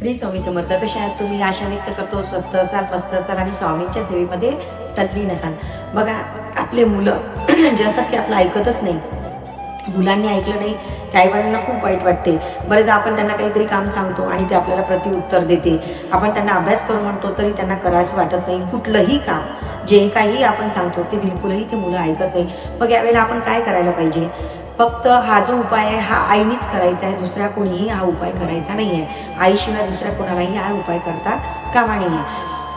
श्री स्वामी समर्थ. कशा आहात तुम्ही? आशा व्यक्त करतो स्वस्त असाल, मस्त असाल आणि स्वामींच्या सेवेमध्ये तल्लीन असाल. बघा, आपले मुलं जे असतात ते आपलं ऐकतच नाही. मुलांनी ऐकलं नाही, काही वेळांना खूप वाईट वाटते. बरेच आपण त्यांना काहीतरी काम सांगतो आणि ते आपल्याला प्रतिउत्तर देते. आपण त्यांना अभ्यास करू म्हणतो तरी त्यांना करायचं वाटत नाही. कुठलंही काम जे काही आपण सांगतो ते बिलकुलही ते मुलं ऐकत नाही. मग यावेळेला आपण काय करायला पाहिजे? फक्त हा जो उपाय आहे हा आईनीच करायचा आहे, दुसऱ्या कोणीही हा उपाय करायचा नाही आहे. आईशिवाय दुसऱ्या कोणालाही हा उपाय करता कामा नये.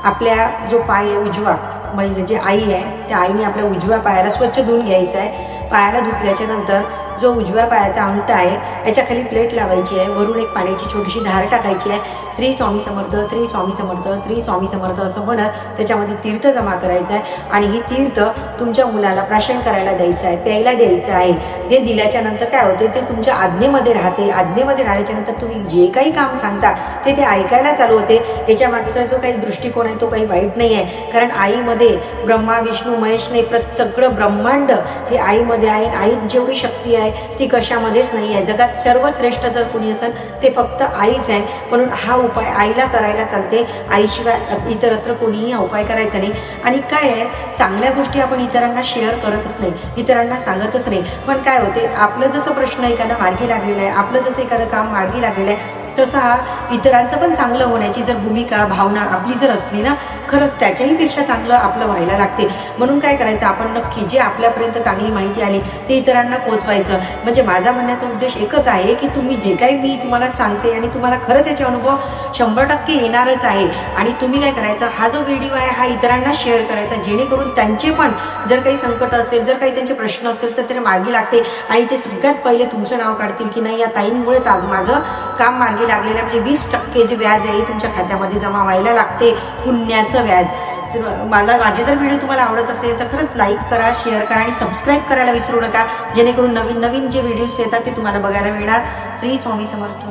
आपल्या जो पाय आहे उजवा, म्हणजे जे आई आहे त्या आईने आपल्या उजव्या पायाला स्वच्छ धुवून घ्यायचं आहे. पायाला धुतल्याच्या नंतर जो उजव्या पायाचा अंगठा आहे याच्या खाली प्लेट लावायची आहे. वरून एक पाण्याची छोटीशी धार टाकायची आहे. श्री स्वामी समर्थ, श्री स्वामी समर्थ, श्री स्वामी समर्थ असं म्हणत त्याच्यामध्ये तीर्थ जमा करायचं आहे आणि ही तीर्थ तुमच्या मुलाला प्राशन करायला द्यायचं आहे, प्यायला द्यायचं आहे. ते दिल्याच्या नंतर काय होते, ते तुमच्या आज्ञेमध्ये राहते. आज्ञेमध्ये राहिल्याच्या नंतर तुम्ही जे काही काम सांगता ते ऐकायला चालू होते. याच्या मागचा जो काही दृष्टिकोन आहे तो काही वाईट नाही आहे. कारण आईमध्ये ब्रह्मा विष्णू महेश नाही, सगळं ब्रह्मांड हे आईमध्ये आहे. आईत जेवढी शक्ती आहे ती कशामध्येच नाही आहे. जगात सर्वश्रेष्ठ जर कोणी असेल ते फक्त आईच आहे. म्हणून हा उपाय आईला करायला चालते. आईशिवाय इतरत्र कोणीही हा उपाय करायचा नाही. आणि काय आहे, चांगल्या गोष्टी आपण इतरांना शेअर करतच नाही, इतरांना सांगतच नाही. पण काय होते, आपलं जसं प्रश्न एखादा मार्गी लागलेला आहे, आपलं जसं एखादं काम मार्गी लागलेलं आहे, तसं हा इतरांचं पण चांगलं होण्याची जर भूमिका भावना आपली जर असली ना, खरंच त्याच्याही पेक्षा चांगलं आपलं व्हायला लागते. म्हणून काय करायचं, आपण नक्की जे आपल्यापर्यंत चांगली माहिती आली ते इतरांना पोचवायचं. म्हणजे माझा म्हणण्याचा उद्देश एकच आहे की तुम्ही जे काही मी तुम्हाला सांगते आणि तुम्हाला खरंच याचे अनुभव 100% येणारच आहे. आणि तुम्ही काय करायचं, हा जो व्हिडिओ आहे हा इतरांना शेअर करायचा, जेणेकरून त्यांचे पण जर काही संकट असेल, जर काही त्यांचे प्रश्न असेल तर ते मार्गी लागते. आणि ते सगळ्यात पहिले तुमचं नाव काढतील की नाही, या ताईंमुळेच आज माझं काम मार्गी लागलेलं. म्हणजे 20% जे व्याज आहे तुमच्या खात्यामध्ये जमा व्हायला लागते, पुण्याचं व्याज. माझे जर व्हिडिओ तुम्हाला आवडत असेल तर खरंच लाईक करा, शेअर करा आणि सबस्क्राईब करायला विसरू नका, जेणेकरून नवीन नवीन जे व्हिडिओज येतात ते तुम्हाला बघायला मिळणार. श्री स्वामी समर्थ.